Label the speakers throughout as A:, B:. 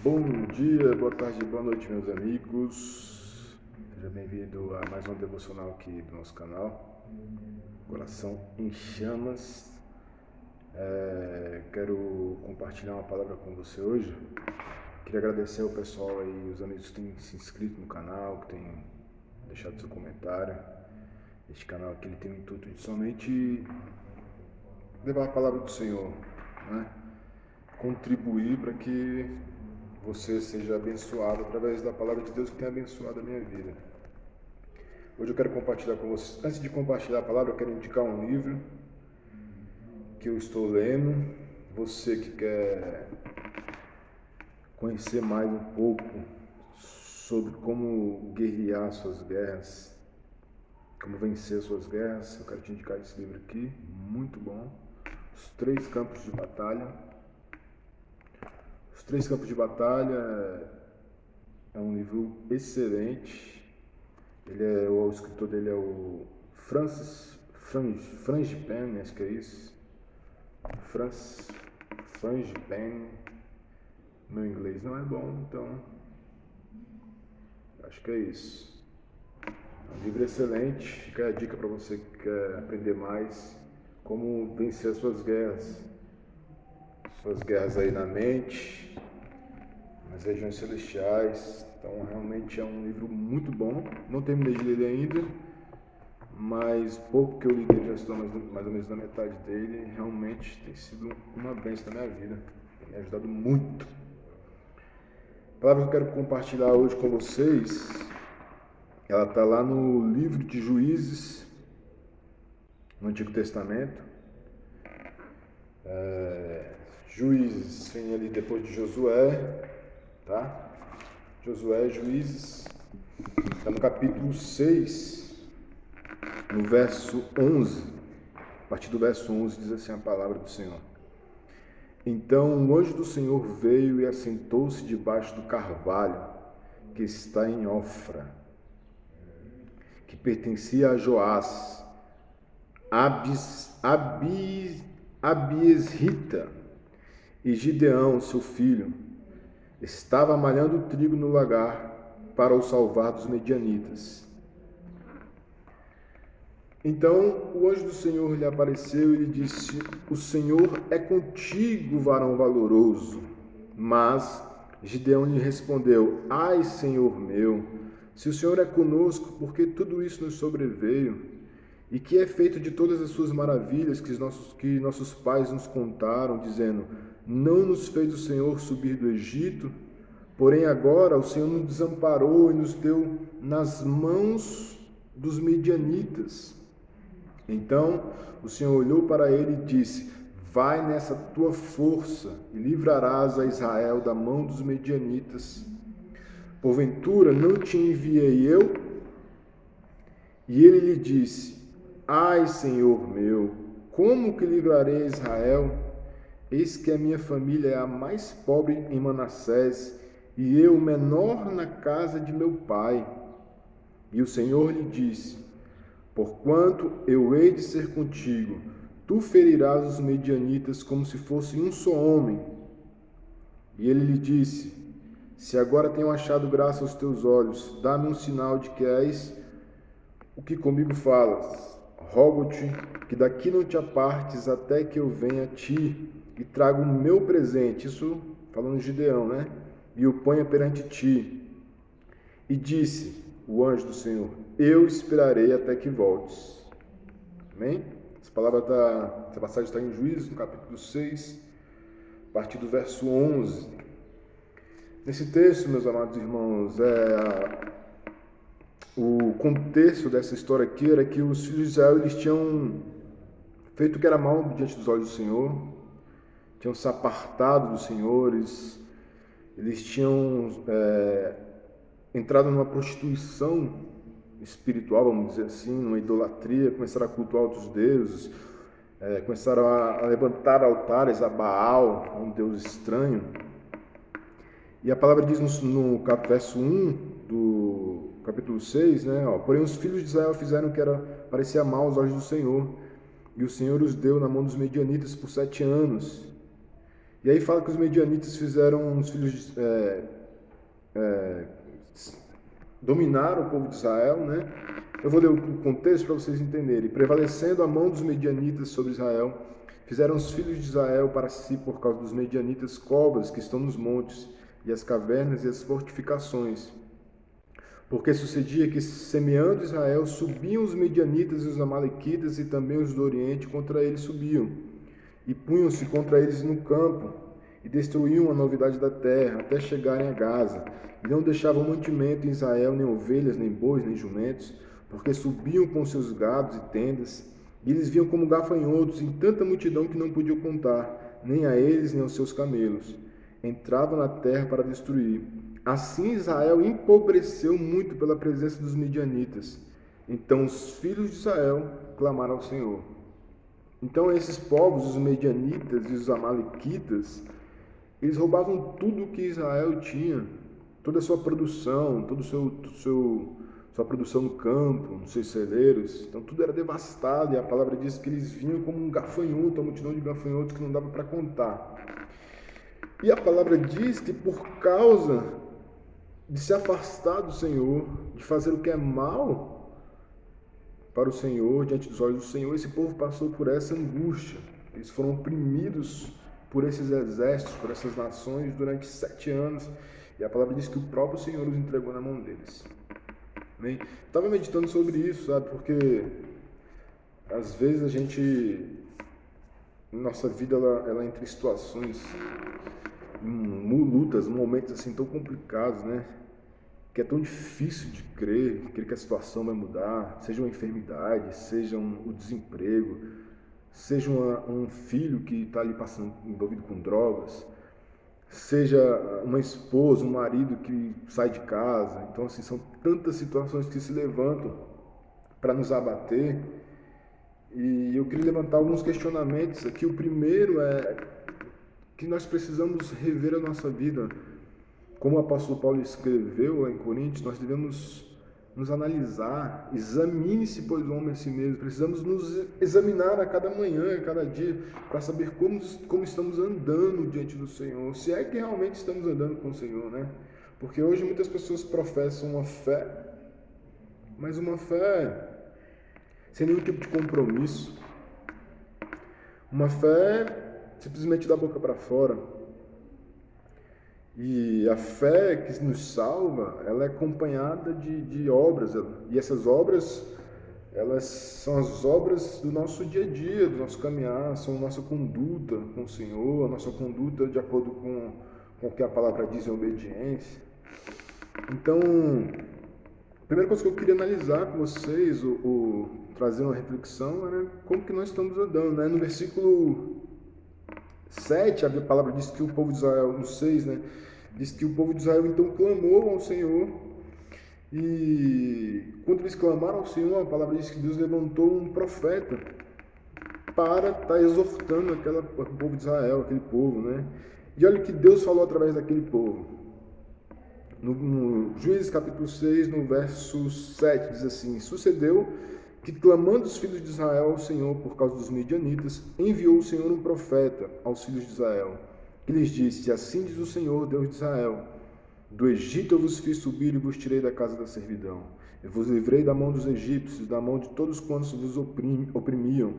A: Bom dia, boa tarde, boa noite, meus amigos. Seja bem-vindo a mais um devocional aqui do nosso canal, Coração em Chamas. Quero compartilhar uma palavra com você hoje. Queria agradecer ao pessoal aí, os amigos que têm se inscrito no canal, que têm deixado seu comentário. Este canal aqui ele tem o intuito de somente levar a palavra do Senhor, né? Contribuir para que você seja abençoado através da palavra de Deus que tem abençoado a minha vida. Hoje eu quero compartilhar com vocês. Antes de compartilhar a palavra, eu quero indicar um livro que eu estou lendo. Você que quer conhecer mais um pouco sobre como guerrear suas guerras, como vencer suas guerras, eu quero te indicar esse livro aqui, muito bom. Os Três Campos de Batalha. Os Três Campos de Batalha é um livro excelente. O escritor dele é o Frangipane, acho que é isso. Frangipane. Meu inglês não é bom, então acho que é isso. É um livro excelente. Fica a dica para você que quer aprender mais como vencer as suas guerras. Suas guerras aí na mente, nas regiões celestiais. Então realmente é um livro muito bom. Não terminei de ler ele ainda, mas pouco que eu li dele, já estou mais ou menos na metade dele. Realmente tem sido uma bênção na minha vida, tem me ajudado muito. A palavra que eu quero compartilhar hoje com vocês, ela está lá no livro de Juízes, no Antigo Testamento. Juízes vem ali depois de Josué, tá? Josué, Juízes, está no capítulo 6, no verso 11. A partir do verso 11 diz assim a palavra do Senhor. Então o anjo do Senhor veio e assentou-se debaixo do carvalho que está em Ofra, que pertencia a Joás, Abiesrita, e Gideão, seu filho, estava malhando trigo no lagar para o salvar dos medianitas. Então o anjo do Senhor lhe apareceu e lhe disse: O Senhor é contigo, varão valoroso. Mas Gideão lhe respondeu: Ai, Senhor meu, se o Senhor é conosco, por que tudo isso nos sobreveio? E que é feito de todas as suas maravilhas que nossos pais nos contaram, dizendo: Não nos fez o Senhor subir do Egito? Porém agora o Senhor nos desamparou e nos deu nas mãos dos medianitas. Então o Senhor olhou para ele e disse: Vai nessa tua força e livrarás a Israel da mão dos medianitas. Porventura não te enviei eu? E ele lhe disse: Ai, Senhor meu, como que livrarei Israel? Eis que a minha família é a mais pobre em Manassés, e eu o menor na casa de meu pai. E o Senhor lhe disse: Porquanto eu hei de ser contigo, tu ferirás os medianitas como se fosse um só homem. E ele lhe disse: Se agora tenho achado graça aos teus olhos, dá-me um sinal de que és o que comigo falas. Rogo-te que daqui não te apartes até que eu venha a ti e traga o meu presente, isso falando de Gideão, né? E o ponha perante ti. E disse o anjo do Senhor: Eu esperarei até que voltes. Amém? Essa passagem está em Juízes, no capítulo 6, a partir do verso 11. Nesse texto, meus amados irmãos, o contexto dessa história aqui era que os filhos de Israel eles tinham feito o que era mal diante dos olhos do Senhor, tinham se apartado dos senhores, eles tinham entrado numa prostituição espiritual, vamos dizer assim, numa idolatria, começaram a cultuar outros deuses, começaram a levantar altares a Baal, a um deus estranho. E a palavra diz no verso 1 do capítulo 6, né? Porém os filhos de Israel fizeram o que parecia mal aos olhos do Senhor, e o Senhor os deu na mão dos medianitas por 7 anos. E aí fala que os medianitas fizeram os filhos dominaram o povo de Israel, né? Eu vou ler o contexto para vocês entenderem. Prevalecendo a mão dos medianitas sobre Israel, fizeram os filhos de Israel para si, por causa dos medianitas, covas que estão nos montes, e as cavernas e as fortificações. Porque sucedia que, semeando Israel, subiam os medianitas e os amalequitas, e também os do Oriente contra eles subiam, e punham-se contra eles no campo, e destruíam a novidade da terra, até chegarem a Gaza, e não deixavam mantimento em Israel, nem ovelhas, nem bois, nem jumentos, porque subiam com seus gados e tendas, e eles vinham como gafanhotos em tanta multidão que não podiam contar, nem a eles, nem aos seus camelos. Entravam na terra para destruir. Assim Israel empobreceu muito pela presença dos midianitas. Então os filhos de Israel clamaram ao Senhor. Então esses povos, os medianitas e os amalequitas, eles roubavam tudo que Israel tinha, toda a sua produção, sua produção no campo, nos seus celeiros. Então tudo era devastado, e a palavra diz que eles vinham como um gafanhoto, uma multidão de gafanhotos que não dava para contar. E a palavra diz que por causa de se afastar do Senhor, de fazer o que é mal para o Senhor, diante dos olhos do Senhor, esse povo passou por essa angústia. Eles foram oprimidos por esses exércitos, por essas nações durante 7 anos. E a palavra diz que o próprio Senhor os entregou na mão deles. Amém? Estava meditando sobre isso, sabe? Porque às vezes a gente, nossa vida, ela entra em situações, lutas, momentos assim tão complicados, né? Que é tão difícil de crer que a situação vai mudar, seja uma enfermidade, seja o desemprego, seja um filho que está ali passando envolvido com drogas, seja uma esposa, um marido que sai de casa. Então, assim, são tantas situações que se levantam para nos abater. E eu queria levantar alguns questionamentos aqui. O primeiro é que nós precisamos rever a nossa vida. Como o apóstolo Paulo escreveu lá em Coríntios, nós devemos nos analisar. Examine-se, pois, o homem a si mesmo. Precisamos nos examinar a cada manhã, a cada dia, para saber como estamos andando diante do Senhor. Se é que realmente estamos andando com o Senhor, né? Porque hoje muitas pessoas professam uma fé, mas uma fé sem nenhum tipo de compromisso. Uma fé simplesmente da boca para fora. E a fé que nos salva, ela é acompanhada de obras. E essas obras, elas são as obras do nosso dia a dia, do nosso caminhar, são a nossa conduta com o Senhor, a nossa conduta de acordo com o que a palavra diz em obediência. Então, a primeira coisa que eu queria analisar com vocês, trazer uma reflexão, era como que nós estamos andando, né? No versículo 7, a palavra diz que o povo de Israel, no 6, né? Diz que o povo de Israel então clamou ao Senhor, e quando eles clamaram ao Senhor, a palavra diz que Deus levantou um profeta para estar exortando o povo de Israel, aquele povo, né? E olha o que Deus falou através daquele povo. No Juízes capítulo 6, no verso 7, diz assim: sucedeu que, clamando os filhos de Israel ao Senhor por causa dos midianitas, enviou o Senhor um profeta aos filhos de Israel, que lhes disse: assim diz o Senhor, Deus de Israel: do Egito eu vos fiz subir e vos tirei da casa da servidão. Eu vos livrei da mão dos egípcios, da mão de todos quantos vos oprimiam,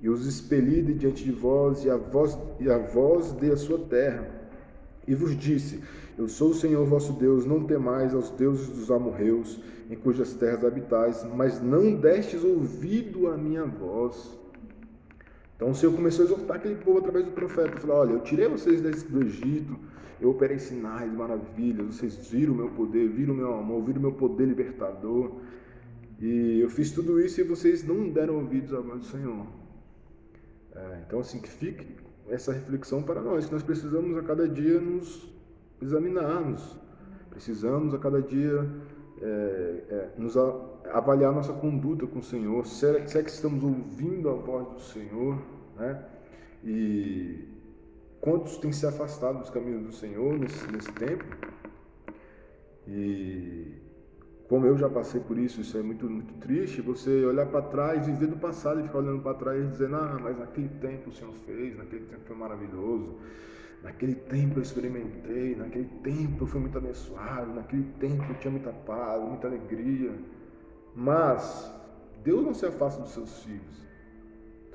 A: e os expeli de diante de vós, e a vós dei a sua terra. E vos disse: eu sou o Senhor vosso Deus, não temais aos deuses dos amorreus, em cujas terras habitais, mas não destes ouvido à minha voz. Então o Senhor começou a exortar aquele povo através do profeta. Falou: olha, eu tirei vocês do Egito, eu operei sinais, maravilhas, vocês viram o meu poder, viram o meu amor, viram o meu poder libertador. E eu fiz tudo isso e vocês não deram ouvidos à voz do Senhor. Então, assim, que fique essa reflexão para nós, que nós precisamos a cada dia nos examinarmos. Precisamos a cada dia nos avaliar nossa conduta com o Senhor. Se é que estamos ouvindo a voz do Senhor, né? E quantos têm se afastado dos caminhos do Senhor nesse tempo? E como eu já passei por isso, isso é muito, muito triste, você olhar para trás, viver do passado e ficar olhando para trás e dizendo: ah, mas naquele tempo o Senhor fez, naquele tempo foi maravilhoso, naquele tempo eu experimentei, naquele tempo eu fui muito abençoado, naquele tempo eu tinha muita paz, muita alegria. Mas Deus não se afasta dos seus filhos.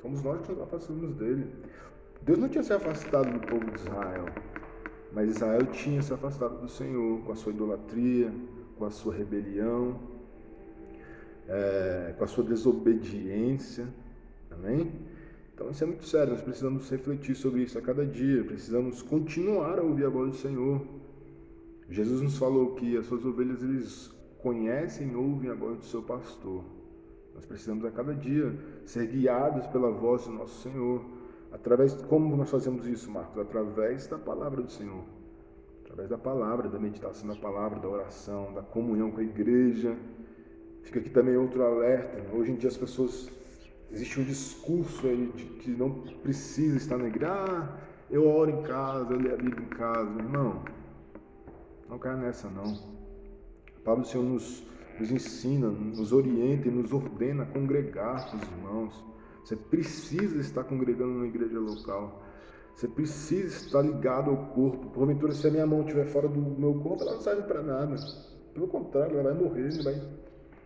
A: Somos nós que nos afastamos dele. Deus não tinha se afastado do povo de Israel, mas Israel tinha se afastado do Senhor com a sua idolatria, com a sua rebelião, com a sua desobediência. Amém? Então isso é muito sério, nós precisamos refletir sobre isso a cada dia, precisamos continuar a ouvir a voz do Senhor. Jesus nos falou que as suas ovelhas, eles conhecem e ouvem a voz do seu pastor. Nós precisamos a cada dia ser guiados pela voz do nosso Senhor. Como nós fazemos isso, Marcos? Através da palavra do Senhor. Através da palavra, da meditação da palavra, da oração, da comunhão com a igreja. Fica aqui também outro alerta. Hoje em dia as pessoas... Existe um discurso aí de que não precisa estar na igreja. Eu oro em casa, eu leio a Bíblia em casa. Meu irmão, não caia nessa não. A palavra do Senhor nos ensina, nos orienta e nos ordena a congregar com os irmãos. Você precisa estar congregando numa igreja local. Você precisa estar ligado ao corpo. Porventura, se a minha mão estiver fora do meu corpo, ela não serve para nada. Pelo contrário, ela vai morrer,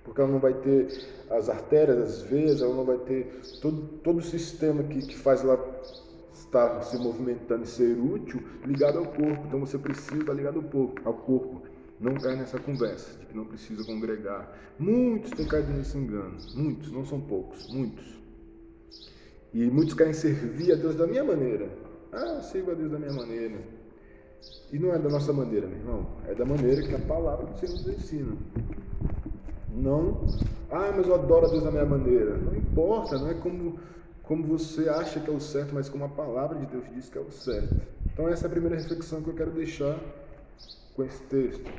A: porque ela não vai ter as artérias, as veias, ela não vai ter todo o sistema que faz ela estar se movimentando e ser útil ligado ao corpo. Então você precisa estar ligado ao corpo. Não caia nessa conversa de que não precisa congregar. Muitos têm caído nesse engano. Muitos, não são poucos, muitos. E muitos querem servir a Deus da minha maneira. Sirva a Deus da minha maneira. E não é da nossa maneira, meu irmão. É da maneira que a palavra do Senhor nos ensina. Não, mas eu adoro a Deus da minha maneira. Não importa, não é como você acha que é o certo, mas como a palavra de Deus diz que é o certo. Então essa é a primeira reflexão que eu quero deixar com esse texto.